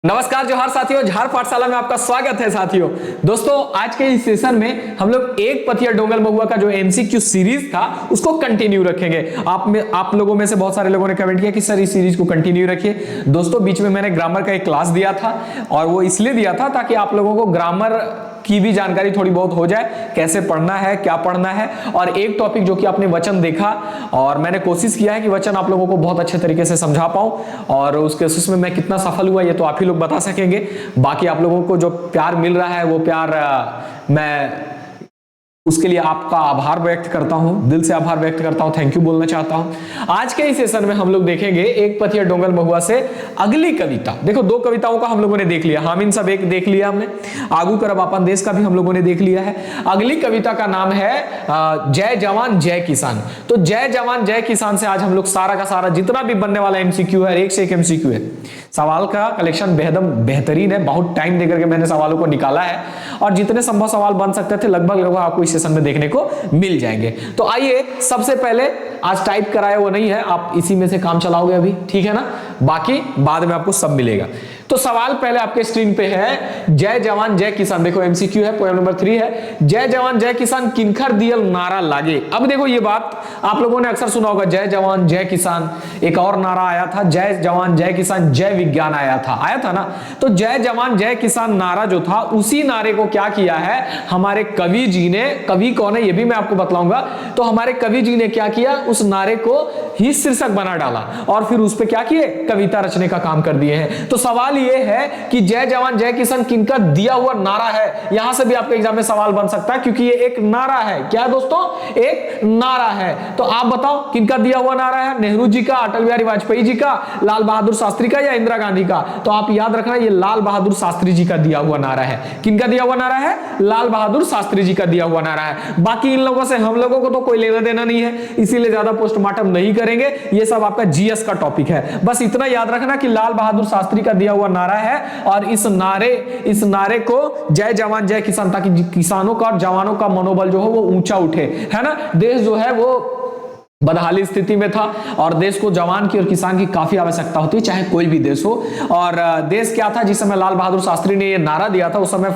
नमस्कार जोहार साथियों, झार पाठशाला में आपका स्वागत है साथियों। दोस्तों आज के इस सेशन में हम लोग एक पथिया डोंगल महुआ का जो एमसीक्यू सीरीज था उसको कंटिन्यू रखेंगे। आप लोगों में से बहुत सारे लोगों ने कमेंट किया कि सर इस सीरीज को कंटिन्यू रखिए। दोस्तों बीच में मैंने ग्रामर का एक क्लास दिया था और वो इसलिए दिया था ताकि आप लोगों को ग्रामर की भी जानकारी थोड़ी बहुत हो जाए, कैसे पढ़ना है, क्या पढ़ना है। और एक टॉपिक जो कि आपने वचन देखा और मैंने कोशिश किया है कि वचन आप लोगों को बहुत अच्छे तरीके से समझा पाऊं, और उस केसेस में मैं कितना सफल हुआ ये तो आप ही लोग बता सकेंगे। बाकी आप लोगों को जो प्यार मिल रहा है वो प्यार मैं उसके लिए आपका आभार व्यक्त करता हूं, दिल से आभार व्यक्त करता हूं, थैंक यू बोलना चाहता हूं। आज के इस सेशन में हम लोग देखेंगे एक पथिया डोंगल महुआ से अगली कविता। देखो दो कविताओं का हम लोगों ने देख लिया, हामिन सब एक देख लिया हमने, आगू करब अपन देश का भी हम लोगों ने देख लिया है। अगली कविता का नाम है जय जवान जय किसान। तो जय जवान जय किसान से आज हम लोग सारा का सारा जितना भी बनने वाला एमसीक्यू है, एक से एक एमसीक्यू है, सवाल का कलेक्शन बेहद बेहतरीन है। बहुत टाइम देकर के मैंने सवालों को निकाला है और जितने संभव सवाल बन सकते थे लगभग आपको इस सेशन में देखने को मिल जाएंगे। तो आइए सबसे पहले, आज टाइप कराया वो नहीं है, आप इसी में से काम चलाओगे अभी, ठीक है ना, बाकी बाद में आपको सब मिलेगा। तो सवाल पहले आपके स्क्रीन पे है, जय जवान जय किसान। देखो एमसीक्यू है, पोएम नंबर 3 है, जय जवान जय किसान किनखर दियल नारा लागे। अब देखो ये बात आप लोगों ने अक्सर सुना होगा, जय जवान जय किसान, एक और नारा आया था जय जवान जय किसान जय विज्ञान आया था ना। तो जय जवान जय किसान नारा जो था, उसी नारे को क्या किया है हमारे कवि जी ने, कवि कौन है ये भी मैं आपको बतलाऊंगा। तो हमारे कवि जी ने क्या किया, उस नारे को ही शीर्षक बना डाला और फिर उस पर क्या किए, कविता रचने का काम कर दिए हैं। तो सवाल ये है कि जय जवान जय किसान किनका दिया हुआ नारा है। यहां से भी आपके एग्जाम में सवाल बन सकता है क्योंकि ये एक नारा है। क्या है दोस्तों, एक नारा है। तो आप बताओ किनका दिया हुआ नारा है, नेहरू जी का, अटल बिहारी वाजपेयी जी का, लाल बहादुर शास्त्री का या इंदिरा गांधी का। तो आप याद रखना ये लाल बहादुर शास्त्री जी का दिया हुआ नारा है। किनका दिया हुआ नारा है, लाल बहादुर शास्त्री जी का दिया हुआ नारा है। बाकी इन लोगों से हम लोगों को तो कोई लेना देना नहीं है, इसीलिए ज्यादा पोस्टमार्टम नहीं करेंगे। ये सब आपका जीएस का टॉपिक है। बस इतना याद रखना कि लाल बहादुर शास्त्री का दिया हुआ नारा है और इस नारे को जय जवान जय किसान, ताकि किसानों का और जवानों का मनोबल जो हो वो ऊंचा उठे, है ना। देश जो है वो बदहाली स्थिति में था और देश को जवान की और किसान की काफी आवश्यकता होती है, चाहे कोई भी देश हो। और देश क्या था जिस समय लाल बहादुर शास्त्री ने ये नारा दिया था, उस समय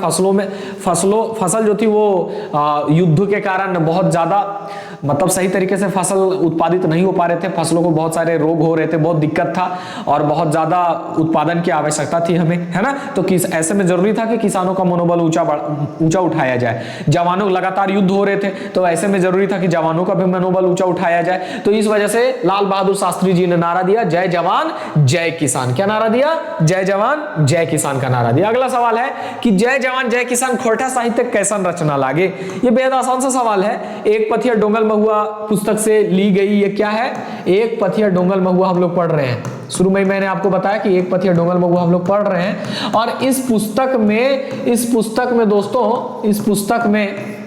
फसल जो थी वो युद्ध के कारण बहुत ज्यादा, मतलब सही तरीके से फसल उत्पादित नहीं हो पा रहे थे, फसलों को बहुत सारे रोग हो रहे थे, बहुत दिक्कत था और बहुत ज्यादा उत्पादन की आवश्यकता थी हमें, है ना। तो ऐसे में जरूरी था कि किसानों का मनोबल ऊंचा उठाया जाए। जवानों लगातार युद्ध हो रहे थे, तो ऐसे में जरूरी था कि जवानों का भी मनोबल ऊंचा उठाया जाए। तो इस वजह से लाल बहादुर शास्त्री जी ने नारा दिया जय जवान जय किसान। क्या नारा दिया, जय जवान जय किसान का नारा दिया। अगला सवाल है कि जय जवान जय किसान खोरठा साहित्य कैसन रचना लागे। ये बेहद आसान सा सवाल है, एक पथिया डोंगल महुआ पुस्तक से ली गई। ये क्या है, एक पथिया डोंगल महुआ हम लोग पढ़ रहे हैं। शुरू में मैंने आपको बताया कि एक पथिया डोंगल महुआ हम लोग पढ़ रहे हैं और इस पुस्तक में दोस्तों, इस पुस्तक में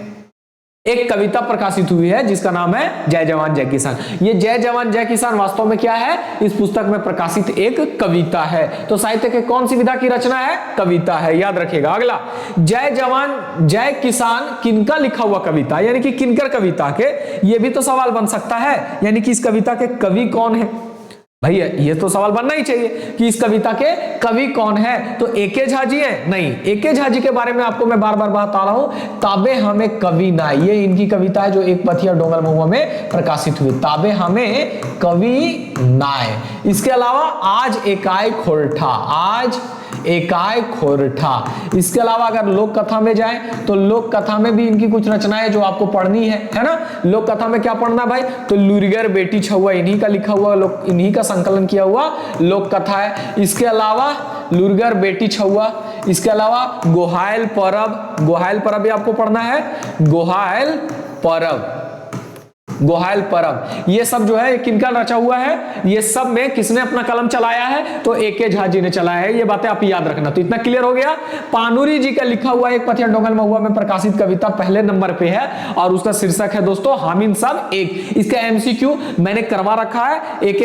एक कविता प्रकाशित हुई है जिसका नाम है जय जवान जय किसान। ये जय जवान जय किसान वास्तव में क्या है, इस पुस्तक में प्रकाशित एक कविता है। तो साहित्य के कौन सी विधा की रचना है, कविता है, याद रखिएगा। अगला, जय जवान जय किसान किनका लिखा हुआ कविता, यानी कि किनकर कविता के, ये भी तो सवाल बन सकता है। यानी कि इस कविता के कवि कौन है भैया, ये तो सवाल बनना ही चाहिए कि इस कविता के कवि कौन है। तो एके झा जी है, नहीं, एके झा जी के बारे में आपको मैं बार बार बता रहा हूं, ताबे हमें कवि नाय, ये इनकी कविता है जो एक पथिया डोंगल महुआ में प्रकाशित हुई, ताबे हमें कवि नाय। इसके अलावा आज एकाय खोरठा, आज एकाय खोरठा। इसके अलावा अगर लोक कथा में जाएं तो लोक कथा में भी इनकी कुछ रचनाएं जो आपको पढ़नी है ना। लोक कथा में क्या पढ़ना भाई, तो लुरिगर बेटी छुआ, इन्हीं का लिखा हुआ, इन्हीं का संकलन किया हुआ लोक कथा है। इसके अलावा लुरिगर बेटी छुआ, इसके अलावा गोहायल परब, गोहायल परब भी आपको पढ़ना है, गोहायल परब, गोहायल परब। ये सब जो है किनका रचा हुआ है, ये सब में किसने अपना कलम चलाया है, तो एके झा जी ने चलाया है। ये बातें आप याद रखना। तो इतना क्लियर हो गया। पानुरी जी का लिखा हुआ एक पथिया डोंगल महुआ में प्रकाशित कविता पहले नंबर पे है और उसका शीर्षक है दोस्तों हामिन सब एक। इसका एमसीक्यू मैंने करवा रखा है, एक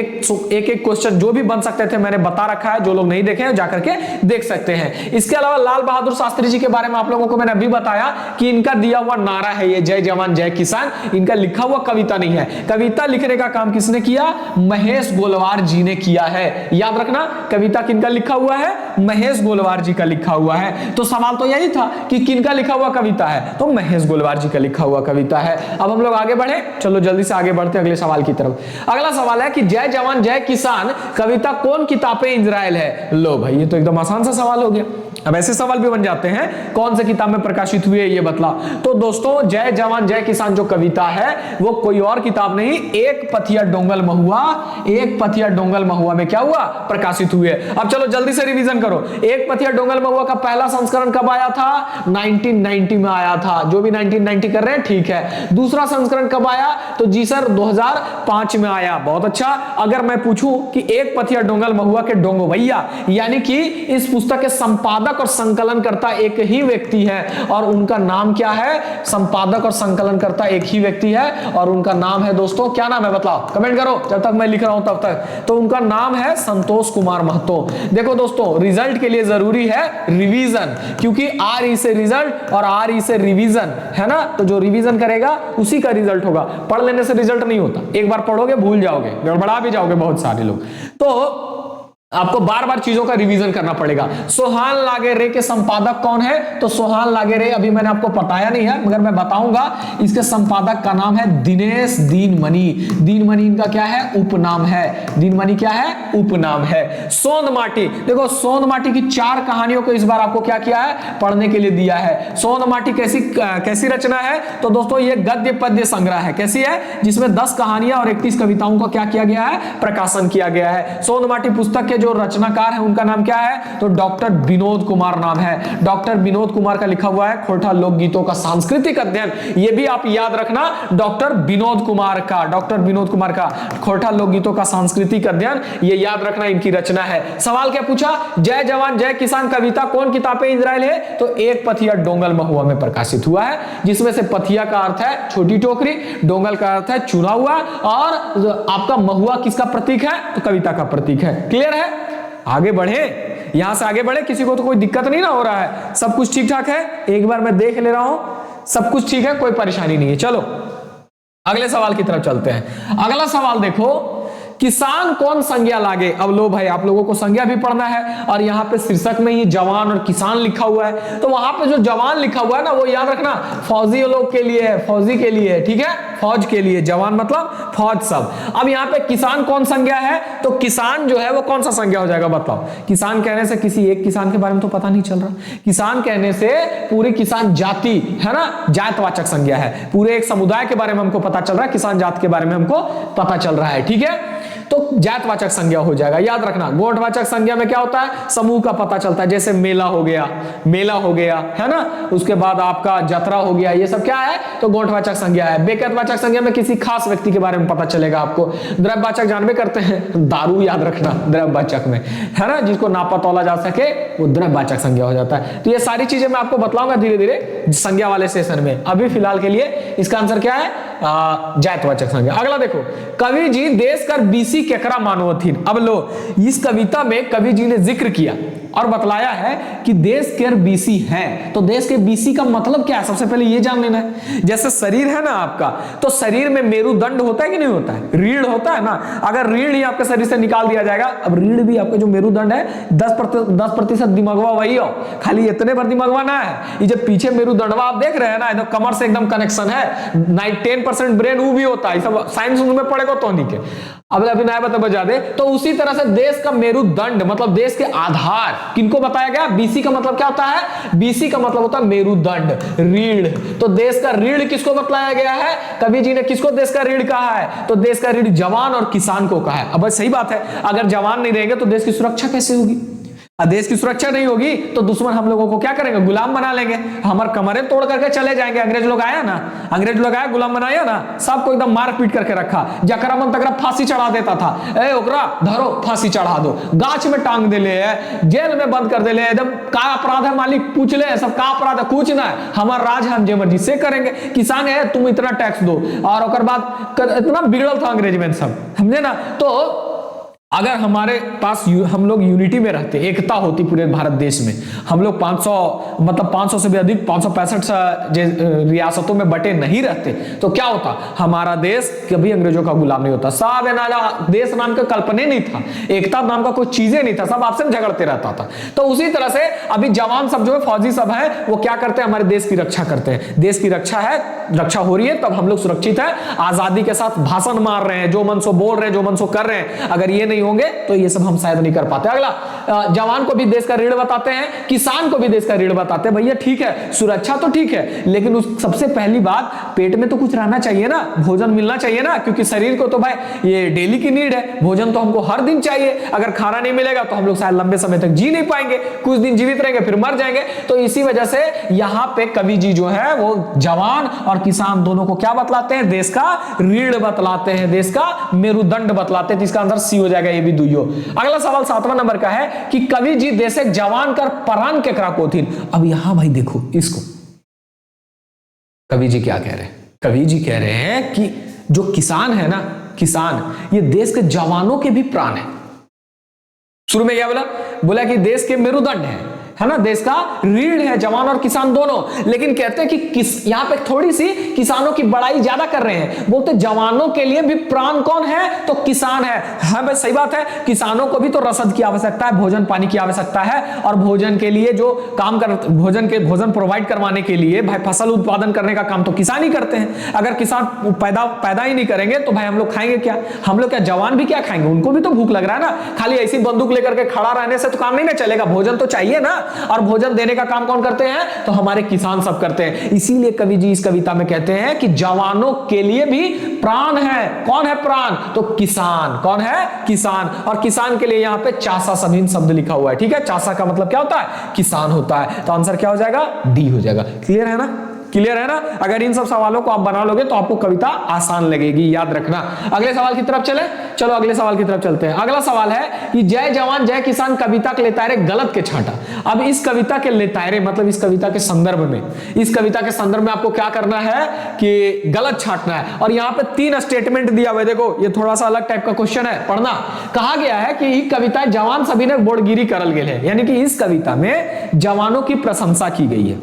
एक क्वेश्चन जो भी बन सकते थे मैंने बता रखा है। जो लोग नहीं देखे जाकर के देख सकते हैं। इसके अलावा लाल बहादुर शास्त्री जी के बारे में आप लोगों को मैंने अभी बताया कि इनका दिया हुआ नारा है ये जय जवान जय किसान, इनका लिखा हुआ कविता कविता नहीं है। कविता लिखने का काम किसने किया? महेश गोलवार जी ने किया है। याद रखना, कविता किनका लिखा हुआ है? महेश गोलवार जी का लिखा हुआ है। तो सवाल तो यही था कि किनका लिखा हुआ कविता है, तो महेश गोलवार जी का लिखा हुआ कविता है। अब हम लोग आगे बढ़े, चलो जल्दी से आगे बढ़ते हैं अगले सवाल की तरफ। अगला सवाल है कि जय जवान जय किसान कविता कौन किताब इजराइल है? लो भाई, ये तो एकदम आसान सा सवाल हो गया। अब ऐसे सवाल भी बन जाते हैं, कौन से किताब में प्रकाशित हुई है ये बतला। तो दोस्तों, जय जवान जय किसान जो कविता है वो कोई और किताब नहीं, एक पथिया डोंगल महुआ, एक पथिया डोंगल महुआ में क्या हुआ? प्रकाशित हुई है। अब चलो जल्दी से रिवीजन करो। एक पथिया डोंगल महुआ का पहला संस्करण कब आया था? 1990 में आया था। जो भी 1990 कर रहे हैं ठीक है। दूसरा संस्करण कब आया? तो जी सर 2005 में आया। बहुत अच्छा। अगर मैं पूछूं कि एक पथिया डोंगल महुआ के डोंगो भैया, यानी कि इस पुस्तक के संपादक और संकलनकर्ता एक ही व्यक्ति है, और उनका नाम क्या है? संपादक और संकलनकर्ता एक ही व्यक्ति है, और उनका नाम है दोस्तों, क्या नाम है बताओ, कमेंट करो जब तक मैं लिख रहा हूं तब तक। तो उनका नाम है संतोष कुमार महतो। देखो दोस्तों, रिजल्ट के लिए जरूरी है रिवीजन, क्योंकि आर ई से रिजल्ट और आर ई से रिवीजन है ना, तो जो रिवीजन करेगा उसी का रिजल्ट होगा। पढ़ लेने से रिजल्ट नहीं होता, एक बार पढ़ोगे भूल जाओगे, गड़बड़ा भी जाओगे बहुत सारे लोग। तो आपको बार बार चीजों का रिवीजन करना पड़ेगा। सोहान लागेरे के संपादक कौन है? तो सोहान लागेरे अभी मैंने आपको बताया नहीं है, मगर मैं बताऊंगा। इसके संपादक का नाम है दिनेश दीनमणि। दीनमणि इनका क्या है? उपनाम है। दीनमणि क्या है? उपनाम है। सोंद माटी, देखो सोंद माटी की 4 कहानियों को इस बार आपको क्या किया है? पढ़ने के लिए दिया है। सोंद माटी कैसी रचना है? तो दोस्तों ये गद्य पद्य संग्रह है। कैसी है? जिसमें 10 कहानियां और 31 कविताओं का क्या किया गया है? प्रकाशन किया गया है। सोंद माटी पुस्तक के जो रचनाकार है उनका नाम क्या है? तो डॉक्टर विनोद कुमार नाम है। डॉक्टर विनोद कुमार का लिखा हुआ है खोरठा लोकगीतों का सांस्कृतिक अध्ययन। ये भी आप याद रखना, डॉक्टर विनोद कुमार का, डॉक्टर विनोद कुमार का खोरठा लोकगीतों का सांस्कृतिक अध्ययन, ये याद रखना इनकी रचना है। सवाल क्या पूछा? जय जवान जय किसान कविता कौन किताब इजराइल है? तो एक पथिया डोंगल महुआ में प्रकाशित हुआ है, जिसमें से पथिया का अर्थ है छोटी टोकरी, डोंगल का अर्थ है चुना हुआ, और आपका महुआ किसका प्रतीक है? तो कविता का प्रतीक है। क्लियर है? आगे बढ़े, यहां से आगे बढ़े, किसी को तो कोई दिक्कत नहीं ना हो रहा है, सब कुछ ठीक ठाक है? एक बार मैं देख ले रहा हूं, सब कुछ ठीक है, कोई परेशानी नहीं है। चलो अगले सवाल की तरफ चलते हैं। अगला सवाल देखो, किसान कौन संज्ञा लागे? अब लो भाई, आप लोगों को संज्ञा भी पढ़ना है, और यहाँ पे शीर्षक में ही जवान और किसान लिखा हुआ है, तो वहां पे जो जवान लिखा हुआ है ना, वो याद रखना फौजी लोग के लिए है, फौजी के लिए, ठीक है, फौज के लिए। जवान मतलब फौज सब। अब यहाँ पे किसान कौन संज्ञा है? तो किसान जो है वो कौन सा संज्ञा हो जाएगा बताओ? किसान कहने से किसी एक किसान के बारे में तो पता नहीं चल रहा, किसान कहने से पूरी किसान जाति है ना, जातवाचक संज्ञा है। पूरे एक समुदाय के बारे में हमको पता चल रहा है, किसान जात के बारे में हमको पता चल रहा है, ठीक है, तो जातवाचक संज्ञा हो जाएगा। याद रखना, गोठवाचक संज्ञा में क्या होता है? समूह का पता चलता है, जैसे मेला हो गया, मेला हो गया है ना, उसके बाद आपका जतरा हो गया, ये सब क्या है? तो गोठवाचक संज्ञा है। बेकतवाचक संज्ञा में किसी खास व्यक्ति के बारे में पता चलेगा आपको। द्रव्यवाचक जानबे करते हैं, दारू, याद रखना द्रव्यवाचक में है ना, जिसको नापा तोला जा सके वो द्रव्यवाचक संज्ञा हो जाता है। तो ये सारी चीजें मैं आपको बतलाऊंगा धीरे धीरे संज्ञा वाले सेशन में। अभी फिलहाल के लिए इसका आंसर क्या है? जातवाचक संज्ञा। अगला देखो, कवि जी देश कर बीसी केकरा मानवथिन। अब लो, इस कविता में कवि जी ने जिक्र किया और बतलाया है कि देश के बीसी है। तो देश के बीसी का मतलब क्या है? सबसे पहले ये जान लेना है। जैसे शरीर है ना आपका, तो शरीर में मेरुदंड होता है कि नहीं होता है? रीढ़ होता है ना। अगर रीढ़ ही आपके शरीर से निकाल दिया जाएगा, अब रीढ़ भी आपका जो मेरुदंड है 10% दिमागवा वही हो, खाली इतने भर दिमागवा ना है। ये जब पीछे मेरुदंडवा आप देख रहे हैं ना, एकदम कमर से एकदम कनेक्शन है। 10% ब्रेन वो भी होता है, सब साइंस में पढ़ेगा तो नहीं के। अब अभी नया बता दे, तो उसी तरह से देश का मेरुदंड मतलब देश के आधार किनको बताया गया? बीसी का मतलब क्या होता है? बीसी का मतलब होता है मेरुदंड, रीढ़। तो देश का रीढ़ किसको बतलाया गया है? कवि जी ने किसको देश का रीढ़ कहा है? तो देश का रीढ़ जवान और किसान को कहा है। अब सही बात है, अगर जवान नहीं रहेंगे तो देश की सुरक्षा कैसे होगी? देश की सुरक्षा नहीं होगी तो दुश्मन हम लोगों को क्या करेंगे? गुलाम बना लेंगे, हमारे कमरे तोड़ करके चले जाएंगे। अंग्रेज लोग आया ना, अंग्रेज लोग आया, गुलाम बनाया ना, सबको एकदम मार पीट करके रखा। जकरा मन तकरा फांसी चढ़ा देता था, ए ओकरा धरो फांसी चढ़ा दो, गाछ में टांग दे ले, जेल में बंद कर दे ले। एकदम का अपराध है मालिक पूछ ले, सब का अपराध है? कुछ ना है, हमारा राज हम जे मर्जी से करेंगे। किसान है तुम इतना टैक्स दो, और ओकर बाद इतना बिगड़ल था अंग्रेज में सब, समझे ना। तो अगर हमारे पास हम लोग यूनिटी में रहते, एकता होती पूरे भारत देश में, हम लोग 500 मतलब 500 से भी अधिक 565 रियासतों में बटे नहीं रहते, तो क्या होता, हमारा देश कभी अंग्रेजों का गुलाम नहीं होता। सब देश नाम का कल्पना नहीं था, एकता नाम का कोई चीजें नहीं था, सब आपसे झगड़ते रहता था। तो उसी तरह से अभी जवान सब जो है, फौजी सब है, वो क्या करते हैं, हमारे देश की रक्षा करते हैं। देश की रक्षा है, रक्षा हो रही है, तब हम लोग सुरक्षित है, आजादी के साथ भाषण मार रहे हैं, जो मन सो बोल रहे हैं, जो मन सो कर रहे हैं। अगर ये नहीं होंगे तो ये सब हम शायद नहीं कर पाते। अगला, जवान को भी देश का ऋण बताते हैं, किसान को भी देश का ऋण बताते हैं। भैया ठीक है, सुरक्षा तो ठीक है, लेकिन उस सबसे पहली बात, पेट में तो कुछ रहना चाहिए ना, भोजन मिलना चाहिए ना, क्योंकि शरीर को तो भाई ये डेली की नीड है, भोजन तो हमको हर दिन चाहिए। अगर खाना नहीं मिलेगा तो हम लोग शायद लंबे समय तक जी नहीं पाएंगे, कुछ दिन जीवित रहेंगे फिर मर जाएंगे। तो इसी वजह से यहां पे कवि जी जो है वो जवान और किसान दोनों को क्या बतलाते हैं, देश का रीढ़ बतलाते हैं, देश का मेरुदंड बतलाते हैं। तो इसका आंसर सी हो जाएगा, ये भी दुइयो। अगला सवाल 7वां नंबर का है कि कवि जी देशक जवान कर परान केकरा कोथिन। अब यहां भाई देखो इसको, कवि जी क्या कह रहे हैं, कवि जी कह रहे हैं कि जो किसान है ना, किसान ये देश के जवानों के भी प्राण है। शुरू में क्या बोला, बोला कि देश के मेरुदंड है ना, देश का रीढ़ है, जवान और किसान दोनों। लेकिन कहते हैं कि यहां पे थोड़ी सी किसानों की बड़ाई ज्यादा कर रहे हैं, बोलते जवानों के लिए भी प्राण कौन है, तो किसान है। हाँ भाई सही बात है, किसानों को भी तो रसद की आवश्यकता है, भोजन पानी की आवश्यकता है, और भोजन के लिए जो काम कर, भोजन प्रोवाइड करवाने के लिए भाई फसल उत्पादन करने का काम तो किसान ही करते हैं। अगर किसान पैदा ही नहीं करेंगे तो भाई हम लोग खाएंगे क्या, हम लोग क्या, जवान भी क्या खाएंगे, उनको भी तो भूख लग रहा है ना। खाली ऐसी बंदूक लेकर के खड़ा रहने से तो काम नहीं ना चलेगा, भोजन तो चाहिए ना, और भोजन देने का काम कौन करते हैं, तो हमारे किसान सब करते हैं। इसीलिए कवि जी इस कविता में कहते हैं कि जवानों के लिए भी प्राण है। कौन है प्राण, तो किसान। कौन है, किसान। और किसान के लिए यहां पे चासा समीन शब्द लिखा हुआ है, ठीक है। चासा का मतलब क्या होता है, किसान होता है। तो आंसर क्या हो जाएगा, डी हो जाएगा। क्लियर है ना, क्लियर है ना। अगर इन सब सवालों को आप बना लोगे तो आपको कविता आसान लगेगी, याद रखना। अगले सवाल की तरफ चले, चलो अगले सवाल की तरफ चलते हैं। अगला सवाल है कि जय जवान जय किसान कविता के लेतारे गलत के छांटा। अब इस कविता के लेतारे मतलब इस कविता के संदर्भ में, इस कविता के संदर्भ में आपको क्या करना है कि गलत छांटना है। और यहां पे 3 स्टेटमेंट दिया हुआ है, देखो ये थोड़ा सा अलग टाइप का क्वेश्चन है, पढ़ना। कहा गया है कि ये कविता जवान सभी ने बोड़गिरी करल गेल है, यानी कि इस कविता में जवानों की प्रशंसा की गई है।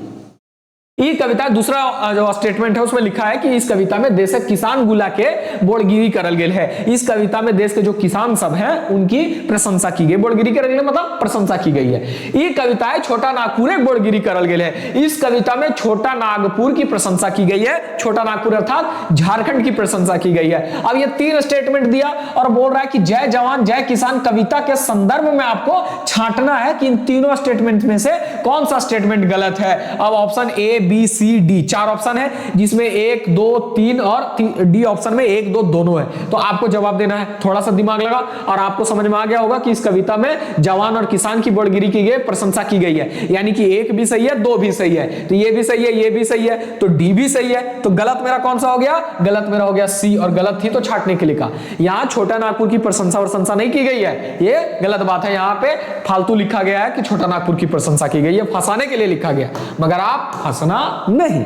ये कविता दूसरा जो स्टेटमेंट है उसमें लिखा है कि इस कविता में देश के किसान गुला के बोड़गिरी करल गेल है। इस कविता में देश के जो किसान सब हैं उनकी प्रशंसा की गई। बोड़गिरी करल गेल मतलब प्रशंसा की गई है। ये कविता है छोटा नागपुर एक बोड़गिरी करल गेल है। इस कविता में छोटा नागपुर की प्रशंसा की गई है, छोटा नागपुर अर्थात झारखंड की प्रशंसा की गई है। अब ये 3 स्टेटमेंट दिया और बोल रहा है कि जय जवान जय किसान कविता के संदर्भ में आपको छांटना है कि इन तीनों स्टेटमेंट में से कौन सा स्टेटमेंट गलत है। अब option A B C D 4 option है, जिसमें 1 2 3 और डी ऑप्शन में 1 2 दोनों है। तो आपको जवाब देना है, थोड़ा सा दिमाग लगा और आपको समझ में आ गया होगा कि इस कविता में जवान और किसान की बोड़गिरी की गई, प्रशंसा की गई है। यानी कि 1 भी सही है, 2 भी सही है, तो ये भी सही है, ये भी सही है, तो डी भी सही है। तो गलत मेरा कौन सा हो गया, गलत मेरा हो गया सी, और गलत थी तो छांटने के लिए कहा। यहां छोटा नागपुर की प्रशंसा प्रशंसा नहीं की गई है, ये गलत बात है। यहां पे फालतू लिखा गया है कि छोटा नागपुर की प्रशंसा की गई है, फंसाने के लिए लिखा गया, मगर आप फंसना नहीं,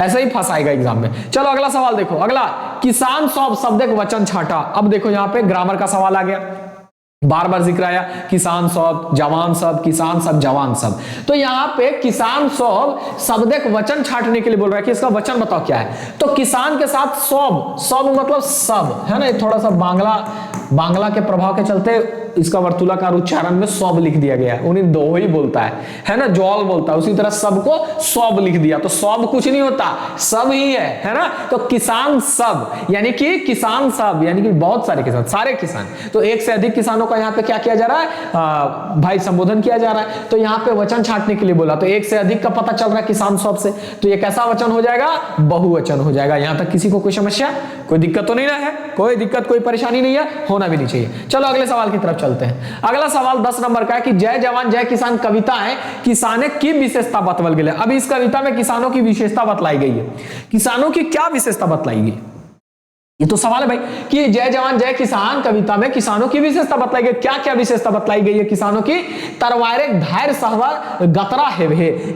ऐसा ही फंसाएगा एग्जाम में। चलो अगला सवाल देखो। अगला, किसान सब शब्द एक वचन छाटा। अब देखो यहां पे ग्रामर का सवाल आ गया, बार बार जिक्र आया, किसान सब, जवान सब, किसान सब, जवान सब। तो यहां पे किसान सब शब्द एक वचन छाटने के लिए बोल रहा है कि इसका वचन बताओ क्या है। तो किसान के साथ सब, सब मतलब सब है ना, थोड़ा सा बांग्ला के प्रभाव के चलते इसका वर्तुलाकार उच्चारण में सब लिख दिया गया है। उन्हें दो ही बोलता है ना, जॉल बोलता है, उसी तरह सबको सब लिख दिया। तो सब कुछ नहीं होता, सब ही है ना। तो किसान सब यानी कि किसान सब यानी कि बहुत सारे किसान, सारे किसान। तो एक से अधिक किसानों का यहाँ पे क्या किया जा रहा है, भाई संबोधन किया जा रहा है। तो यहाँ पे वचन छांटने के लिए बोला, तो एक से अधिक का पता चल रहा है किसान सब से, तो ये कैसा वचन हो जाएगा, बहुवचन हो जाएगा। यहां तक किसी को कोई समस्या, कोई दिक्कत तो नहीं ना है, कोई दिक्कत कोई परेशानी नहीं है, होना भी नहीं चाहिए। चलो अगले सवाल की तरफ चलते हैं। अगला सवाल 10 नंबर का है कि जय जवान जय किसान कविता है किसाने की विशेषता बतवल गई है। अब इस कविता में किसानों की विशेषता बतलाई गई है। किसानों की क्या विशेषता बतलाई गई, तो सवाल है भाई कि जय जवान जय किसान कविता में किसानों की विशेषता बतलाई गई, क्या क्या विशेषता बतलाई गई है किसानों की? तलवारे धैर्य सहवा गतरा है,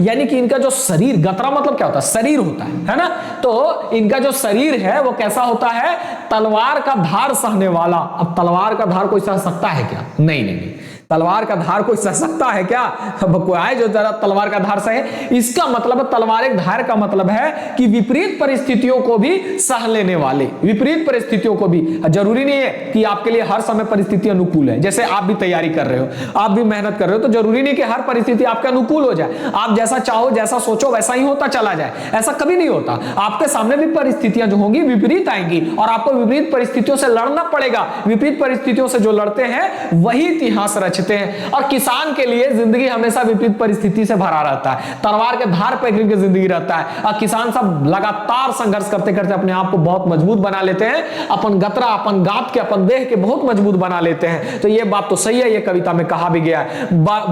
यानी कि इनका जो शरीर, गतरा मतलब क्या होता है? शरीर होता है ना? तो इनका जो शरीर है वो कैसा होता है? तलवार का धार सहने वाला। अब तलवार का धार कोई सह सकता है क्या? नहीं नहीं नहीं, तलवार का धार कोई सह सकता है क्या? अब कोई आए जो जरा तलवार का धार सहे, इसका मतलब तलवार एक धार का मतलब है कि विपरीत परिस्थितियों को भी सह लेने वाले, विपरीत परिस्थितियों को भी। जरूरी नहीं है कि आपके लिए हर समय परिस्थिति अनुकूल है। जैसे आप भी तैयारी कर रहे हो, आप भी मेहनत कर रहे हो, तो जरूरी नहीं कि हर परिस्थिति आपके अनुकूल हो जाए। आप जैसा चाहो जैसा सोचो वैसा ही होता चला जाए, ऐसा कभी नहीं होता। आपके सामने भी परिस्थितियां जो होंगी विपरीत आएंगी और आपको विपरीत परिस्थितियों से लड़ना पड़ेगा। विपरीत परिस्थितियों से जो लड़ते हैं वही इतिहास रचते हैं। और किसान के लिए जिंदगी हमेशा विपरीत परिस्थिति से भरा रहता है, तलवार के धार पे गिर के जिंदगी रहता है। और किसान सब लगातार संघर्ष करते करते अपने आप को बहुत मजबूत बना लेते हैं, अपन गतरा, अपन गाप के, अपन देह के बहुत मजबूत बना लेते हैं। तो ये बात तो सही है, ये कविता में कहा भी गया है।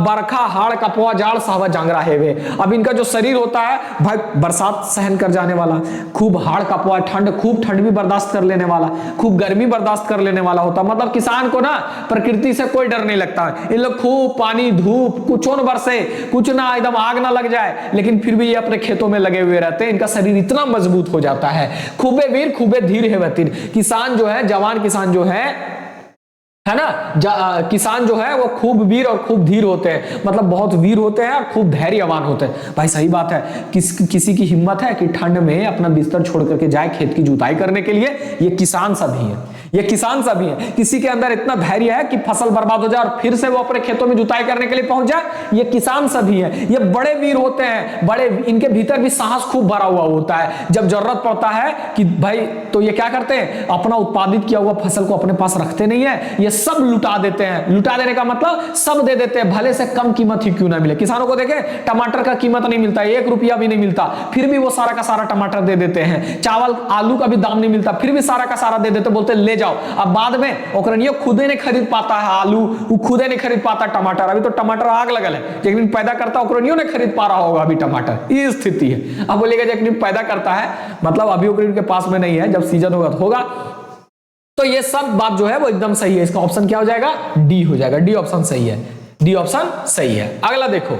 बरखा हाड़ कपवा जाड़ साहवा जांगरा है वे। अब इनका जो शरीर होता है भाई, बरसात सहन कर जाने वाला, खूब हाड़ कपवा, ठंड, खूब ठंड भी बर्दाश्त कर लेने वाला, खूब गर्मी बर्दाश्त कर लेने वाला होता। मतलब किसान को ना प्रकृति से कोई डर नहीं लगता। इन लोग खूब पानी धूप कुछ न बरसे, कुछ ना एकदम आग ना लग जाए, लेकिन फिर भी ये अपने खेतों में लगे हुए रहते हैं। इनका शरीर इतना मजबूत हो जाता है। खूबे वीर खूबे धीर है वतीर। किसान जो है, जवान किसान जो है ना, किसान जो है वो खूब वीर और खूब धीर होते हैं, मतलब बहुत वीर होते हैं और खूब धैर्यवान होते हैं। भाई सही बात है, किसी की हिम्मत है कि ठंड में अपना बिस्तर छोड़ करके जाए खेत की जुताई करने के लिए? ये किसान सभी है, ये किसान सभी है। किसी के अंदर इतना धैर्य है कि फसल बर्बाद हो जाए और फिर से वो अपने खेतों में जुताई करने के लिए पहुंच जाए? ये किसान सभी है। ये बड़े वीर होते हैं, बड़े, इनके भीतर भी साहस खूब भरा हुआ होता है। जब जरूरत पड़ता है कि भाई, तो ये क्या करते हैं? अपना उत्पादित किया हुआ फसल को अपने पास रखते नहीं है, ये सब लुटा देते हैं। लुटा देने का मतलब सब दे देते हैं, भले से कम कीमत ही क्यों ना मिले। किसानों को देखे, टमाटर का कीमत नहीं मिलता, 1 रुपया भी नहीं मिलता, फिर भी वो सारा का सारा टमाटर दे देते हैं। चावल आलू का भी दाम नहीं मिलता, फिर भी सारा का सारा दे देते, बोलते ले जाओ। अब बाद में ओकरनियो खुदे नहीं खरीद पाता है आलू, वो खुदे नहीं खरीद पाता टमाटर। अभी तो टमाटर आग लगल है, लेकिन पैदा करता ओकरनियो नहीं खरीद पा रहा होगा अभी टमाटर। ये स्थिति है। अब बोलेगा जब पैदा करता है, मतलब अभी ओकरनियो के पास में नहीं है, जब सीजन होगा तो होगा। तो ये सब बात जो है वो एकदम सही है। इसका ऑप्शन क्या हो जाएगा? डी हो जाएगा। डी ऑप्शन सही है, डी ऑप्शन सही है। अगला देखो,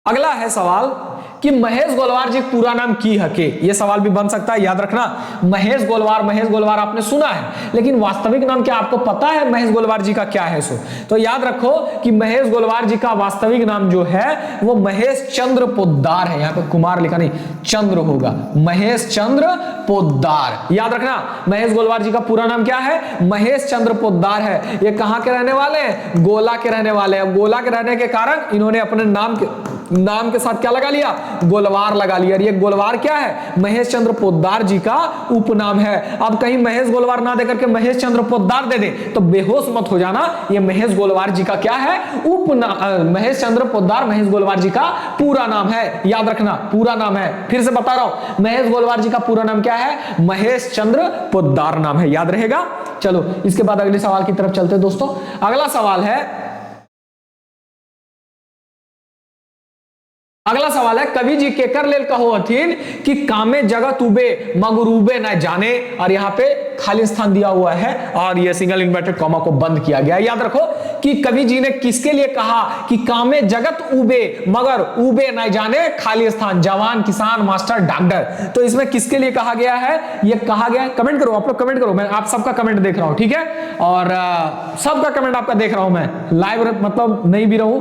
अगला है सवाल कि महेश गोलवार जी पूरा नाम की हके। ये सवाल भी बन सकता है, याद रखना। महेश गोलवार आपने सुना है, लेकिन वास्तविक नाम क्या आपको पता है महेश गोलवार जी का क्या है? सो तो याद रखो कि महेश गोलवार जी का वास्तविक नाम जो है वो महेश चंद्र पोद्दार है। यहां पे कुमार लिखा नहीं, चंद्र होगा, महेश चंद्र पोद्दार। याद रखना, महेश गोलवार जी का पूरा नाम क्या है? महेश चंद्र पोद्दार है। ये कहां के रहने वाले हैं? गोला के रहने वाले हैं। गोला के रहने के कारण इन्होंने अपने नाम के साथ क्या लगा लिया? गोलवार लगा लिया। ये गोलवार क्या है? महेश चंद्र पोद्दार जी का उपनाम है। अब कहीं महेश गोलवार ना देकर के महेश चंद्र पोद्दार दे दे तो बेहोश मत हो जाना। ये महेश गोलवार जी का क्या है? उपनाम। महेश चंद्र पोद्दार महेश गोलवार जी का पूरा नाम है। याद रखना, पूरा नाम है। फिर से बता रहा हूं, महेश गोलवार जी का पूरा नाम क्या है? महेश चंद्र पोद्दार नाम है। याद रहेगा। चलो इसके बाद अगले सवाल की तरफ चलते हैं दोस्तों। अगला सवाल है, अगला सवाल है, कवि जी केकर लेल कहो हथिन कि कामे जगत उबे मगरूबे न जाने। और यहां पे खाली स्थान दिया हुआ है और ये सिंगल इन्वर्टेड कॉमा को बंद किया गया। याद रखो कि कवि जी ने किसके लिए कहा कि कामे जगत उबे मगर उबे न जाने, खाली स्थान, जवान, किसान, मास्टर, डॉक्टर। तो इसमें किसके लिए कहा गया है? ये कहा गया, कमेंट करो आप लोग, कमेंट करो। मैं आप सबका कमेंट देख रहा हूं, ठीक है? और सबका कमेंट आपका देख रहा हूं मैं लाइव, मतलब नहीं भी रहूं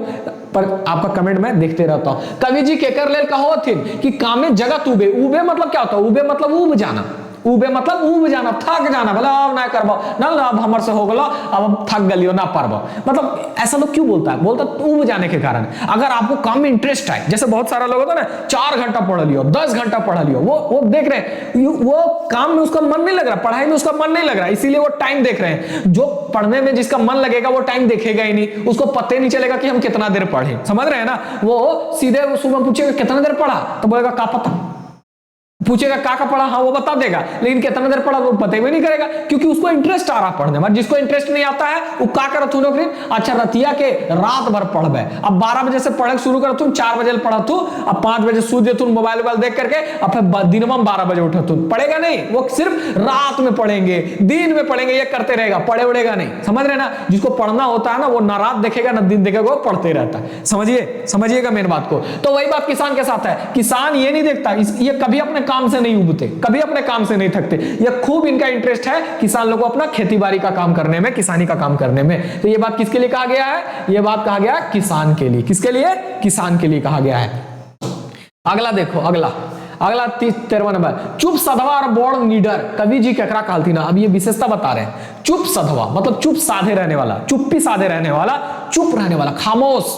पर आपका कमेंट मैं देखते रहता हूं। कवि जी केकर लेल कहो थिन कि कामे जगत उबे। उबे मतलब क्या होता है? उबे मतलब ऊब जाना। उबे मतलब ऊब जाना, थक जाना। भला अब ना करबो ना, अब हमर से हो गलो, अब थक गलियो ना पारबो। मतलब ऐसा लोग क्यों बोलता है? बोलता ऊब जाने के कारण। अगर आपको काम में इंटरेस्ट है, जैसे बहुत सारा लोग होता है ना, 4 घंटा पढ़ लियो, 10 घंटा पढ़ लियो, वो देख रहे हैं, वो काम में उसका मन नहीं लग रहा, पढ़ाई में उसका मन नहीं लग रहा, इसीलिए वो टाइम देख रहे हैं। जो पढ़ने में जिसका मन लगेगा वो टाइम देखेगा ही नहीं, उसको पता ही नहीं चलेगा कि हम कितना देर पढ़े। समझ रहे हैं ना? वो सीधे सुबह पूछेगा कितना देर पढ़ा, तो बोलेगा का पता, पूछेगा का पढ़ा, हाँ वो बता देगा, लेकिन कितना देर पढ़ा वो पता ही नहीं करेगा, क्योंकि उसको इंटरेस्ट आ रहा पढ़ने में। जिसको इंटरेस्ट नहीं आता है वो का करत हूं नौकरी, अच्छा रतिया के रात भर पढ़बे, अब 12 बजे से पढ़े शुरू करत हूं, 4 बजे पढ़त हूं, अब 5 बजे सो जेतुन मोबाइल देख करके, अब फिर दिन में 12 बजे उठत हूं, पढ़ेगा नहीं, वो सिर्फ रात में पढ़ेंगे, दिन में पढ़ेंगे, ये करते रहेगा, पढ़े उड़ेगा नहीं। समझ रहे ना, जिसको पढ़ना होता है ना वो ना रात देखेगा ना दिन देखेगा, वो पढ़ते रहता है। समझिएगा मेन बात को। तो वही बात किसान के साथ है, किसान ये नहीं देखता, ये कभी अपने काम से नहीं उबते, कभी अपने काम से नहीं थकते, ये खूब इनका इंटरेस्ट है किसान लोगों को अपना खेती बाड़ी का काम करने में, किसानी का काम करने में। तो ये बात किसके लिए कहा गया है, ये बात कहा गया किसान के लिए। किसके लिए, किसान के लिए कहा गया है। अगला देखो, अगला 13वां नंबर, चुप सधवा और बोर्ड नीडर, कवि जी केकरा कहलथिन। अब ये विशेषता बता रहे हैं, चुप सधवा मतलब चुप साधे रहने वाला, चुप्पी साधे रहने वाला, चुप रहने वाला, खामोश,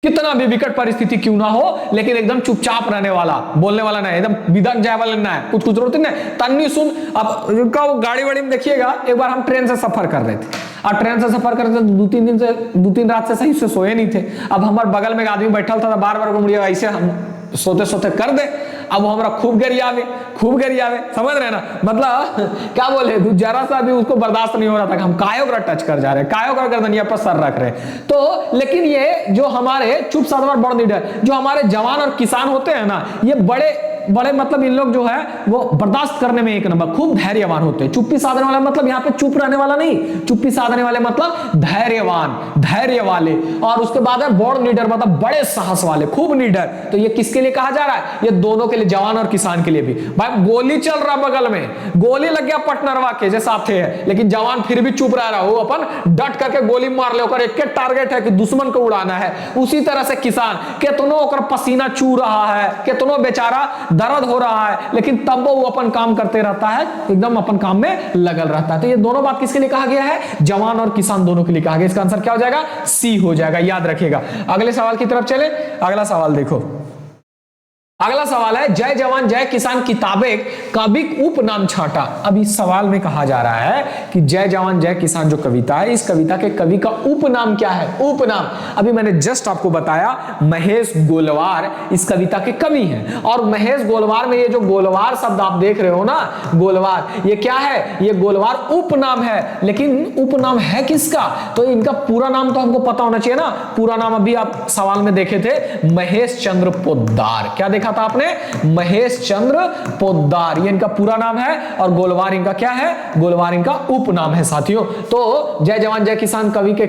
कितना भी विकट परिस्थिति क्यों ना हो लेकिन एकदम चुपचाप रहने वाला, बोलने वाला नहीं, एकदम बिदक जाए वाला नहीं है, कुछ जरूरत नहीं, तन्नी सुन। अब गाड़ी वाड़ी में देखिएगा, एक बार हम ट्रेन से सफर कर रहे थे, और ट्रेन से सफर कर रहे थे, 2-3 रात से सही से सोए नहीं थे। अब हमारे बगल में एक आदमी बैठा था, बार बार घूमिएगा ऐसे हम सोते सोते कर दे, अब वो हमारा खूब गरियावे, समझ रहे ना, मतलब क्या बोले, जरा सा भी उसको बर्दाश्त नहीं हो रहा था कि हम कायो का टच कर जा रहे हैं, कायो का गर्दनिया पर सर रख रहे हैं। तो लेकिन ये जो हमारे चुप साधवा बड़ लीडर, जो हमारे जवान और किसान होते हैं ना, ये बड़े मतलब इन लोग जो है वो बर्दाश्त करने में एक नंबर, खूब धैर्यवान होते हैं। चुप्पी साधने वाला मतलब यहाँ पे चुप रहने वाला नहीं, चुप्पी साधने वाले मतलब धैर्यवान, धैर्य वाले, और उसके बाद है बोर्ड लीडर मतलब बड़े साहस वाले, खूब लीडर। तो ये किसके लिए कहा जा रहा है, ये दोनों के लिए, जवान और किसान के लिए भी। भाई गोली चल रहा बगल में, गोली लग गया पटनरवा के जैसे साथे है, लेकिन जवान फिर भी चुप रह रहा, वो अपन डट करके गोली मार ले, और एक के टारगेट है कि दुश्मन को उड़ाना है। उसी तरह से किसान केतनो ओकर पसीना चू रहा है, केतनो बेचारा दर्द हो रहा है, लेकिन तब वो अपन काम करते रहता है, एकदम अपन काम में लगल रहता है। तो ये दोनों बात किसके लिए कहा गया है, जवान और किसान दोनों के लिए कहा गया। इसका आंसर क्या हो जाएगा, सी हो जाएगा, याद रखिएगा। अगले सवाल की तरफ चले, अगला सवाल देखो। अगला सवाल है, जय जवान जय किसान किताबें कवि उपनाम छाटा। अब इस सवाल में कहा जा रहा है कि जय जवान जय किसान जो कविता है, इस कविता के कवि का उपनाम क्या है, उपनाम। अभी मैंने जस्ट आपको बताया महेश गोलवार इस कविता के कवि हैं, और महेश गोलवार में ये जो गोलवार शब्द आप देख रहे हो ना, गोलवार, ये क्या है, ये गोलवार उपनाम है। लेकिन उपनाम है किसका, तो इनका पूरा नाम तो हमको पता होना चाहिए ना। पूरा नाम अभी आप सवाल में देखे थे, महेश चंद्र पोद्दार। क्या देखा था आपने, महेश चंद्र पोद्दार, ये इनका पूरा नाम है, और गोलवार इनका क्या है, गोलवार इनका उपनाम है साथियों। तो जय जवान जय किसान कविता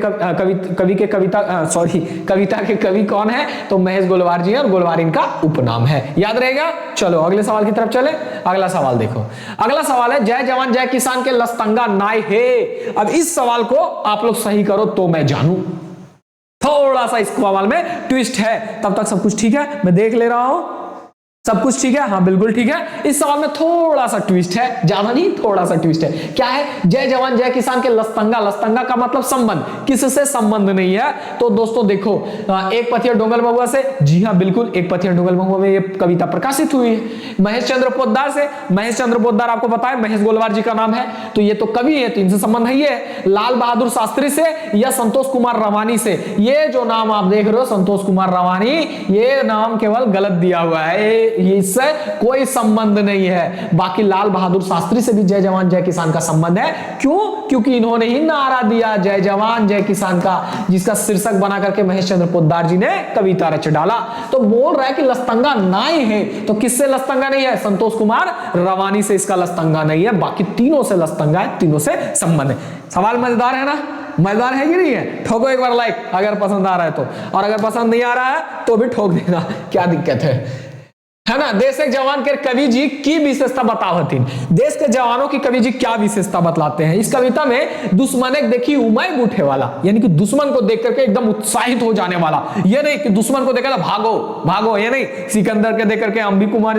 के कवि कौन है, तो महेश गोलवार जी हैं, और गोलवार इनका उपनाम है, याद रहेगा। चलो अगले सवाल की तरफ चले। अगला सवाल देखो, अगला सवाल है, जय जवान जय किसान के लस्तंगा नाय है। अब इस सवाल को आप लोग सही करो तो मैं जानू, थोड़ा सा इस सवाल में ट्विस्ट है। तब तक सब कुछ ठीक है, मैं देख ले रहा हूं, सब कुछ ठीक है, हाँ बिल्कुल ठीक है। इस सवाल में थोड़ा सा ट्विस्ट है, ज्यादा नहीं, थोड़ा सा ट्विस्ट है। क्या है, जय जवान जय किसान के लस्तंगा, लस्तंगा का मतलब संबंध, किससे संबंध नहीं है। तो दोस्तों देखो, एक पथिया डोंगल महुआ से, जी हाँ बिल्कुल, एक पथिया डोंगल महुआ में ये कविता प्रकाशित हुई है। महेश चंद्र पोद्दार से, महेश चंद्र पोद्दार आपको पता है महेश गोलवार जी का नाम है, तो ये तो कवि है, तो इनसे संबंध है। ये लाल बहादुर शास्त्री से या संतोष कुमार रवानी से, ये जो नाम आप देख रहे हो संतोष कुमार रवानी, ये नाम केवल गलत दिया हुआ है, इससे कोई संबंध नहीं है। बाकी लाल बहादुर शास्त्री से भी जय जवान जय किसान का संबंध है। क्यों, क्योंकि इन्होंने ही नारा दिया जय जवान जय किसान का, जिसका शीर्षक बना करके महेश चंद्र पोद्दार जी ने कविता रच डाला। तो बोल रहा है कि लस्तंगा नाई है, तो किससे लस्तंगा नहीं है, संतोष कुमार रवानी से इसका लस्तंगा नहीं है, बाकी तीनों से लस्तंगा है, तीनों से संबंध है। सवाल मजेदार है ना, मजेदार है कि नहीं है। ठोको एक बार लाइक अगर पसंद आ रहा है तो, और अगर पसंद नहीं आ रहा है तो भी ठोक देना, क्या दिक्कत है ना। देश के जवान के कवि जी की विशेषता बतावतीन, देश के जवानों की कवि जी क्या विशेषता बतलाते हैं। इस कविता में दुश्मन एक देखी उमय उठे वाला, यानी कि दुश्मन को देख करके एकदम उत्साहित हो जाने वाला, ये नहीं कि दुश्मन को देखा भागो भागो, ये नहीं। सिकंदर के देख करके अंबी कुमार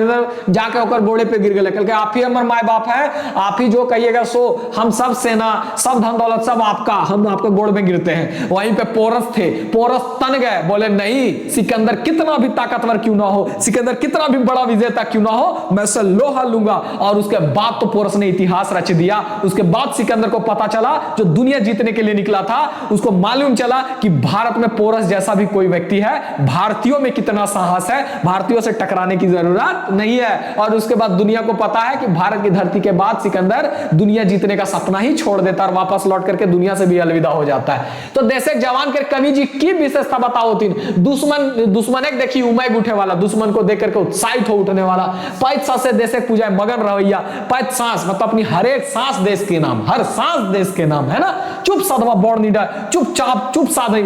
जाके होकर घोड़े पे गिर गए, करके आप ही हमारे माए बाप है, आप ही जो कहिएगा सो, हम सब सेना सब धन दौलत सब आपका, हम आपके गोड़ में गिरते हैं। वहीं पे पोरस थे, पोरस तन गए, बोले नहीं, सिकंदर कितना भी ताकतवर क्यों ना हो, सिकंदर कितना भी भी बड़ा विजेता क्यों ना हो, मैं उसे लोहा लूंगा। और उसके बाद तो पोरस ने इतिहास रच दिया। उसके बाद सिकंदर को पता चला, जो दुनिया जीतने के लिए निकला था, उसको मालूम चला कि भारत में पोरस जैसा भी कोई व्यक्ति है, भारतीयों में कितना साहस है, भारतीयों से टकराने की जरूरत नहीं है। और उसके बाद दुनिया को पता है कि भारत की धरती के बाद सिकंदर दुनिया जीतने का सपना ही छोड़ देता और वापस लौट करके दुनिया से भी अलविदा हो जाता है। तो देश एक जवान के कवि जी की विशेषता बताओ तीन। दुश्मन एक देखिए उमैग उठे वाला, दुश्मन को देख करके उत्साहित हो उठने वाला। पैत सांस से देश एक पूजा मगन रवैया। पैत सांस मतलब अपनी हर एक सांस देश के नाम, हर सांस देश के नाम, है ना। चुप साधवा बड़ निडर, चुपचाप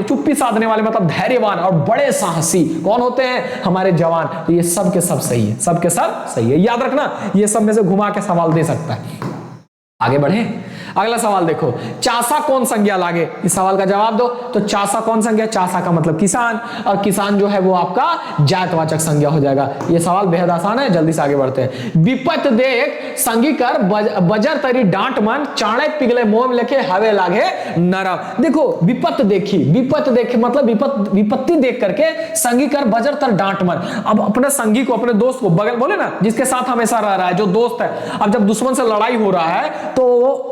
चुप्पी साधने वाले मतलब धैर्यवान और बड़े साहसी कौन होते हैं, हमारे जवान। तो ये सब के सब सही है, सब के सब सही है, याद रखना। ये सब में से घुमा के सवाल दे सकता है। आगे बढ़े, अगला सवाल देखो, चासा कौन संज्ञा लागे, इस सवाल का जवाब दो। तो चासा कौन संज्ञा, चासा का मतलब किसान, और किसान जो है वो आपका जातवाचक संज्ञा हो जाएगा। ये सवाल बेहद आसान है, जल्दी से आगे बढ़ते हैं। विपत देख संगी कर बजर तरी डांट मन, चाणे पिघले मोम लेके हवे लागे नरम। देखो विपत देखी, विपत देखे मतलब विपत्ति देख करके संगी कर बजर तर डांट मन। अब अपने संगी को, अपने दोस्त को, बगल बोले ना जिसके साथ हमेशा रह रहा है, जो दोस्त है, अब जब दुश्मन से लड़ाई हो रहा है तो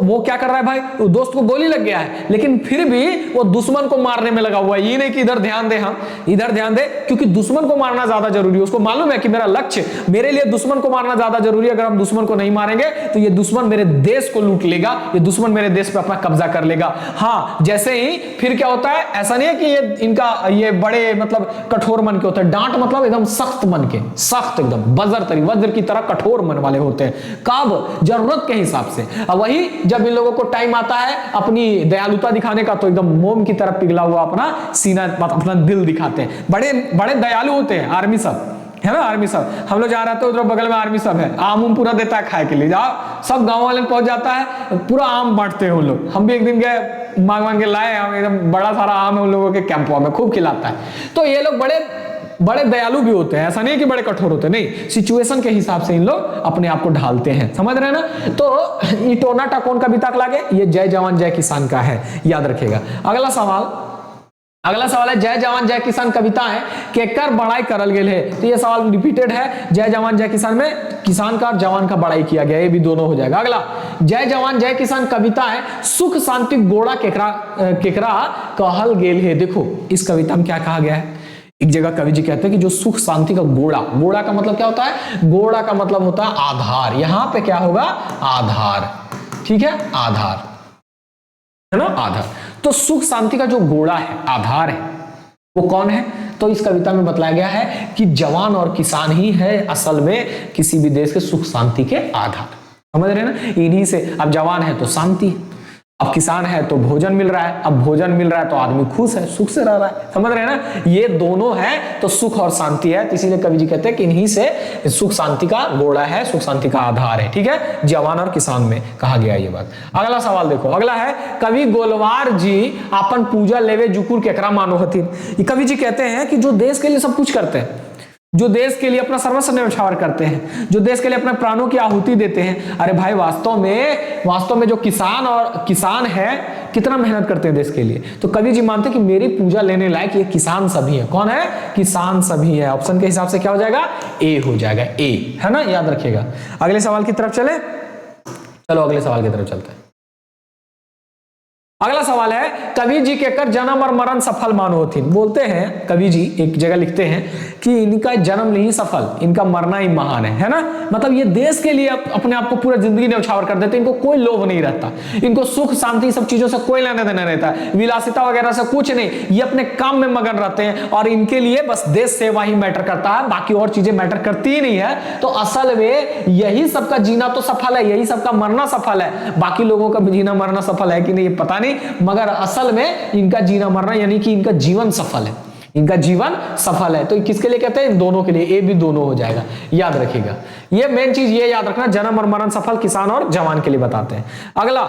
वो क्या कर रहा है भाई, दोस्त को गोली लग गया है, लेकिन फिर भी वो दुश्मन को मारने में लगा हुआ है। ये नहीं कि इधर ध्यान दे, हम इधर ध्यान दे, क्योंकि दुश्मन को मारना ज्यादा जरूरी है। उसको मालूम है कि मेरा लक्ष्य, मेरे लिए दुश्मन को मारना ज्यादा जरूरी है। अगर हम दुश्मन को नहीं मारेंगे तो ये दुश्मन मेरे देश को लूट लेगा, ये दुश्मन मेरे देश पे अपना कब्जा कर लेगा। हाँ, जैसे ही फिर क्या होता है, ऐसा नहीं है कि ये इनका ये बड़े मतलब कठोर मन के होते हैं। डांट मतलब एकदम सख्त मन के, सख्त एकदम वज्र की तरह कठोर मन वाले होते हैं, कब जरूरत के हिसाब से। अब वही जब इन लोगों को टाइम आता है अपनी दयालुता दिखाने का, तो एकदम मोम की तरफ पिघला हुआ अपना सीना, अपना दिल दिखाते हैं। बड़े बड़े दयालु होते हैं आर्मी सब, है ना। आर्मी सब, हम लोग जा रहे थे उधर बगल में आर्मी सब है, आम पूरा देता है खाए के लिए। जाओ सब गांव वाले पहुंच जाता है, पूरा आम बांटते हैं उन लोग। हम भी एक दिन गए, मांग के लाए, हम एकदम बड़ा सारा आम है उन लोगों के कैंपों में, खूब खिलाता है। तो ये लोग बड़े दयालु भी होते हैं, ऐसा नहीं कि बड़े कठोर होते, नहीं, सिचुएशन के हिसाब से इन लोग अपने आप को ढालते हैं, समझ रहे हैं ना। तो इटोना टाकोन का बिताक लागे, ये जय जवान जय किसान का है, याद रखिएगा। अगला सवाल है, जय जवान जय किसान कविता है केकर बड़ाई करल गेल है। तो ये सवाल रिपीटेड है, जय जवान जय किसान में किसान का और जवान का बड़ाई किया गया, ये भी दोनों हो जाएगा। अगला, जय जवान जय किसान कविता है सुख शांति गोड़ा केकरा कहल गेल है। देखो इस कविता में क्या कहा गया है, एक जगह कवि जी कहते हैं कि जो सुख शांति का गोड़ा का मतलब क्या होता है, गोड़ा का मतलब होता है आधार। यहां पे क्या होगा, आधार, ठीक है, आधार है ना, आधार। तो सुख शांति का जो गोड़ा है, आधार है, वो कौन है। तो इस कविता में बतलाया गया है कि जवान और किसान ही है असल में किसी भी देश के सुख शांति के आधार, समझ रहे हैं ना। इन्हीं से, अब जवान है तो शांति, अब किसान है तो भोजन मिल रहा है, अब भोजन मिल रहा है तो आदमी खुश है, सुख से रह रहा है, समझ रहे हैं ना। ये दोनों है तो सुख और शांति है, इसीलिए कवि जी कहते हैं कि इन्हीं से सुख शांति का गोड़ा है, सुख शांति का आधार है, ठीक है, जवान और किसान में कहा गया ये बात। अगला सवाल देखो, अगला है, कवि गोलवार जी अपन पूजा लेवे जुकुर केकरा मानो हथिन। ये कवि जी कहते हैं कि जो देश के लिए सब कुछ करते हैं, जो देश के लिए अपना सर्वस्व न्यौछावर करते हैं, जो देश के लिए अपने प्राणों की आहुति देते हैं, अरे भाई वास्तव में जो किसान है कितना मेहनत करते हैं देश के लिए। तो कवि जी मानते हैं कि मेरी पूजा लेने लायक ये किसान सभी है। कौन है, किसान सभी है। ऑप्शन के हिसाब से क्या हो जाएगा, ए हो जाएगा, ए, है ना, याद रखिएगा। अगले सवाल की तरफ चले, चलो अगले सवाल की तरफ चलते हैं। अगला सवाल है, कवि जी के कर जन्म और मरण सफल मानो होती। बोलते हैं कवि जी, एक जगह लिखते हैं कि इनका जन्म नहीं सफल, इनका मरना ही महान है ना। मतलब ये देश के लिए अपने आप को पूरा जिंदगी न्यौछावर कर देते हैं, इनको कोई लोभ नहीं रहता, इनको सुख शांति सब चीजों से कोई लेना देना रहता है, विलासिता वगैरह से कुछ नहीं, ये अपने काम में मगन रहते हैं और इनके लिए बस देश सेवा ही मैटर करता है, बाकी और चीजें मैटर करती ही नहीं है। तो असल में यही सबका जीना तो सफल है, यही सबका मरना सफल है, बाकी लोगों का जीना मरना सफल है कि नहीं ये पता नहीं, मगर असल में इनका जीना मरना यानी कि इनका जीवन सफल है, इनका जीवन सफल है। तो किसके लिए कहते हैं, दोनों के लिए, ए भी दोनों हो जाएगा, याद रखिएगा। ये मेन चीज ये याद रखना, जन्म और मरण सफल किसान और जवान के लिए बताते हैं। अगला,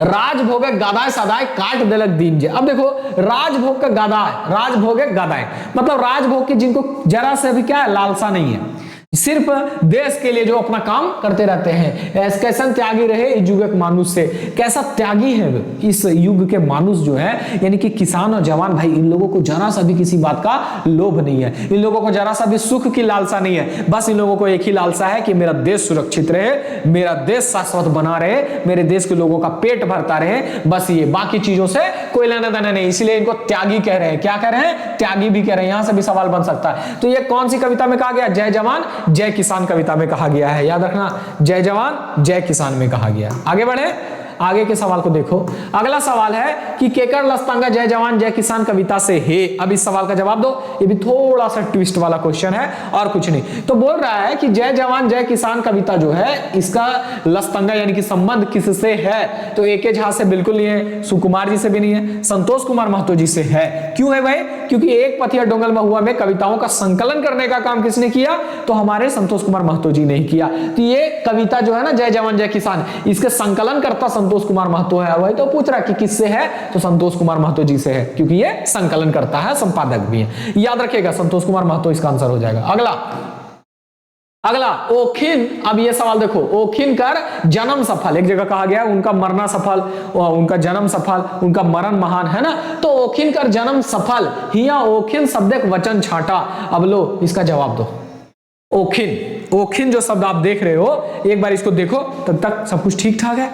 राजभोग गदाय सदाय काट देलक दीन जे। अब देखो राजभोग का गदाय, राजभोग गदाय मतलब राजभोग की जिनको जरा से भी क्या है, लालसा नहीं है, सिर्फ देश के लिए जो अपना काम करते रहते हैं। कैसन त्यागी रहे इस युग के मानुष से, कैसा त्यागी है इस युग के मानुष जो है, यानी कि किसान और जवान भाई, इन लोगों को जरा सा भी किसी बात का लोभ नहीं है, इन लोगों को जरा सा भी सुख की लालसा नहीं है। बस इन लोगों को एक ही लालसा है कि मेरा देश सुरक्षित रहे, मेरा देश शाश्वत बना रहे, मेरे देश के लोगों का पेट भरता रहे, बस ये, बाकी चीजों से कोई लेना देना नहीं। इसलिए इनको त्यागी कह रहे हैं। क्या कह रहे हैं? त्यागी भी कह रहे हैं। यहां से भी सवाल बन सकता है। तो ये कौन सी कविता में कहा गया? जय जवान जय किसान कविता में कहा गया है। याद रखना, जय जवान जय किसान में कहा गया। आगे बढ़े, आगे के सवाल को देखो। अगला सवाल है कि केकर लस्तंगा जय जवान जय किसान कविता से है। अब इस सवाल का जवाब दो। ये भी थोड़ा सा ट्विस्ट वाला क्वेश्चन है और कुछ नहीं। तो बोल रहा है कि जय जवान जय किसान कविता जो है, इसका लस्तंगा यानी कि संबंध किससे है? तो ए के झा से बिल्कुल नहीं है, सुकुमार जी से भी नहीं है, संतोष कुमार महतो जी से है। क्यों है भाई? क्योंकि एक पथिया डोंगल महुआ में कविताओं का संकलन करने का काम किसने किया? तो हमारे संतोष कुमार महतो जी ने किया। तो ये कविता जो है ना, जय जवान जय किसान, इसके संकलन करता संतोष कुमार महतो है। वही तो पूछ रहा कि किससे है? तो संतोष कुमार महतो जी से है, क्योंकि ये संकलन करता है, संपादक भी है। याद रखिएगा, संतोष कुमार महतो इसका आंसर हो जाएगा। अगला ओखिन। अब ये सवाल देखो, ओखिन कर जन्म सफल, एक जगह कहा गया उनका मरना सफल, उनका जन्म सफल, उनका मरण महान, है ना। तो ओखिन कर जन्म सफल, हिया ओखिन शब्द वचन छाटा। अब लो इसका जवाब दो। ओखिन, ओखिन जो शब्द आप देख रहे हो, एक बार इसको देखो, तब तक सब कुछ ठीक ठाक है।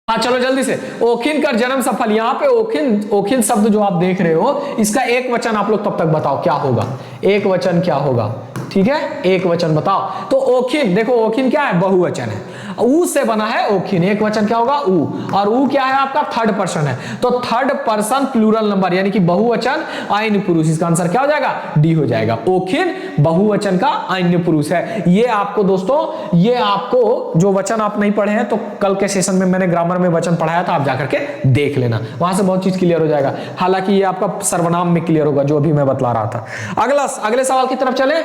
हाँ चलो जल्दी से, ओखिन कर जन्म सफल। यहां पे ओखिन, ओखिन शब्द जो आप देख रहे हो, इसका एक वचन आप लोग तब तक बताओ क्या होगा। एक वचन क्या होगा? ठीक है, एक वचन बताओ। तो ओखिन, देखो ओखिन क्या है? बहुवचन है। ऊ से बना है ओखिन, एक वचन क्या होगा? ऊ। और ऊ क्या है आपका? थर्ड पर्सन है। तो थर्ड पर्सन प्लूरल नंबर यानी कि बहुवचन आइन्य पुरुष। इसका आंसर क्या हो जाएगा? डी हो जाएगा। ओखिन बहुवचन का आइन्य पुरुष है। ये आपको दोस्तों, ये आपको जो वचन आप नहीं पढ़े हैं, तो कल के सेशन में मैंने ग्रामर में वचन पढ़ाया था, आप जाकर के देख लेना, वहां से बहुत चीज क्लियर हो जाएगा। हालांकि ये आपका सर्वनाम में क्लियर होगा जो अभी मैं बतला रहा था। अगले सवाल की तरफ चले।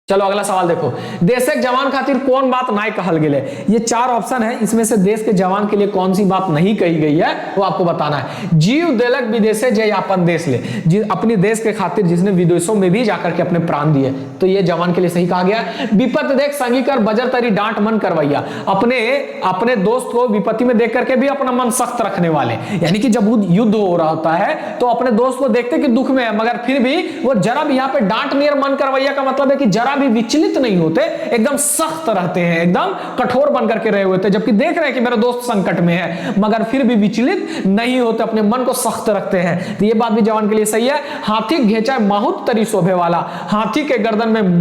चलो अगला सवाल देखो, देश के जवान खातिर कौन बात नहीं कहल गेले। ये चार ऑप्शन है, इसमें से देश के जवान के लिए कौन सी बात नहीं कही गई है वो आपको बताना है। जीव देलक विदेशे जय अपन देश ले, अपने देश के खातिर जिसने विदेशों में भी जाकर के अपने प्राण दिए, तो ये जवान के लिए सही कहा गया। विपत देख संगी कर बजर तरी डांट मन करवैया, अपने दोस्त को विपत्ति में देख करके भी अपना मन सख्त रखने वाले, यानी कि जब युद्ध हो रहा होता है तो अपने दोस्त को देखते कि दुख में है, मगर फिर भी वो जरा भी यहाँ पे डांट नियर मन करवैया का मतलब है कि जरा भी विचलित नहीं होते, एकदम सख्त रहते हैं, एकदम कठोर बनकर के रहे हुए थे, जबकि देख रहे हैं कि मेरा दोस्त संकट में है, मगर फिर भी विचलित नहीं होते, अपने मन को सख्त रखते हैं। तो ये बात भी जवान के लिए सही है। हाथी घेचा माहुत तरी शोभे वाला, हाथी के गर्दन में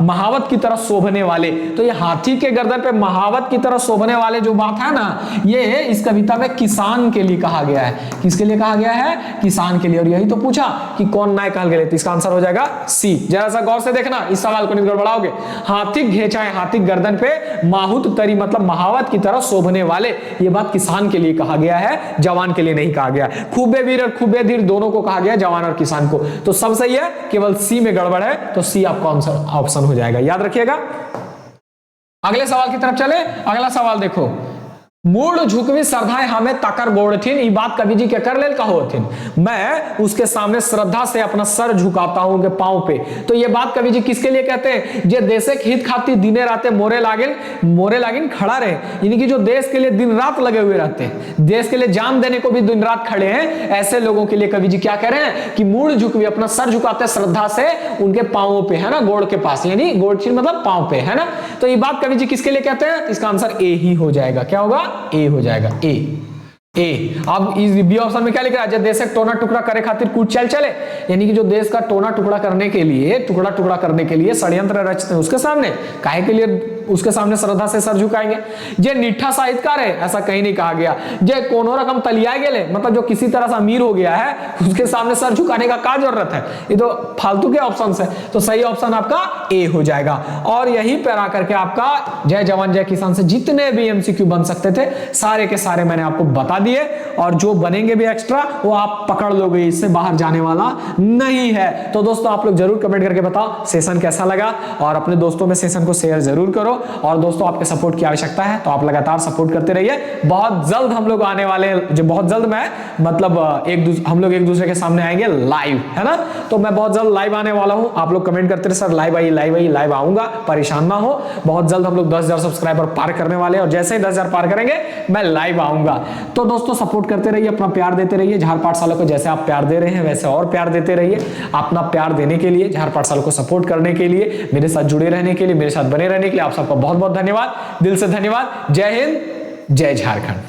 महावत की तरह शोभने वाले। तो ये हाथी के गर्दन पे महावत की तरह शोभने वाले जो बात है ना, ये इस कविता में किसान के लिए कहा गया है। किसके लिए कहा गया है? किसान के लिए। और यही तो पूछा कि कौन नाय कहल गए, तो इसका आंसर हो जाएगा सी। जरा सा गौर से देखना, इस सवाल को नहीं गड़बड़ाओगे। हाथी घेचा है, हाथी गर्दन पे माहुत तरी मतलब महावत की तरह शोभने वाले, ये बात किसान के लिए कहा गया है, जवान के लिए नहीं कहा गया। खूबे वीर और खूबे धीर दोनों को कहा गया, जवान और किसान को। तो सब सही है, केवल सी में गड़बड़ है, तो सी आपका ऑप्शन हो जाएगा, याद रखिएगा। अगले सवाल की तरफ चले। अगला सवाल देखो, मूड झुकवी श्रद्धाएं हमें ताकर गोड़थिन, ये बात कवि जी के कर लेल कहोथिन, मैं उसके सामने श्रद्धा से अपना सर झुकाता हूं उनके पांव पे। तो ये बात कवि जी किसके लिए कहते हैं? जे देशे के हित खातिर दिने राते मोरे लागिन खड़ा रहे, यानी कि जो देश के लिए दिन रात लगे हुए रहते हैं, देश के लिए जान देने को भी दिन रात खड़े हैं, ऐसे लोगों के लिए कवि जी क्या कह रहे हैं कि मूड झुकवी, अपना सर झुकाते श्रद्धा से उनके पांवों पे, है ना, गोड़ के पास, यानी गोड़ चिन्ह मतलब पांव पे, है ना। तो ये बात कवि जी किसके लिए कहते हैं? इसका आंसर ए ही हो जाएगा। क्या होगा? ए हो जाएगा, ए। अब इस बी ऑप्शन में क्या लिख रहा है? देश एक टोना टुकड़ा करे खातिर कूच चले, यानी कि जो देश का टोना टुकड़ा करने के लिए, टुकड़ा करने के लिए षड्यंत्र रचते हैं, उसके सामने काहे के लिए उसके सामने श्रद्धा से सर झुकाएंगे। जे निठा साहित्यकार है, ऐसा कहीं नहीं कहा गया। जे कोनो रकम तलिया गेले, मतलब जो किसी तरह से अमीर हो गया है, उसके सामने सर झुकाने का क्या जरूरत है? ये तो फालतू के ऑप्शन है। तो सही ऑप्शन आपका ए हो जाएगा। और यही पर आकर के आपका जय जवान जय किसान से जितने भी एमसीक्यू बन सकते थे, सारे के सारे मैंने आपको बता दिए, और जो बनेंगे भी एक्स्ट्रा वो आप पकड़ लोगे, इससे बाहर जाने वाला नहीं है। तो दोस्तों आप लोग जरूर कमेंट करके बताओ सेशन कैसा लगा, और अपने दोस्तों में सेशन को शेयर जरूर करो। और दोस्तों आपके सपोर्ट की आवश्यकता है, तो आप लगातार सपोर्ट करते रहिए। बहुत जल्द हम लोग आने वाले हैं, जो बहुत जल्द मैं मतलब हम लोग एक दूसरे के सामने आएंगे लाइव, है ना। तो मैं बहुत जल्द लाइव आने वाला हूं। आप लोग कमेंट करते रहे सर लाइव आइए लाइव आइए, लाइव आऊंगा, परेशान ना हो। बहुत जल्द हम लोग 10,000 सब्सक्राइबर पार करने वाले हैं और जैसे ही 10,000 पार करेंगे मैं लाइव आऊंगा। तो दोस्तों सपोर्ट करते रहिए, अपना प्यार देते रहिए। झार पाठशाला को जैसे आप प्यार दे रहे हैं वैसे और प्यार देते रहिए। अपना प्यार देने के लिए, झार पाठशाला को सपोर्ट करने के लिए, मेरे साथ जुड़े रहने के लिए, मेरे साथ बने रहने के लिए आप सबका बहुत बहुत धन्यवाद, दिल से धन्यवाद। जय हिंद, जय झारखंड।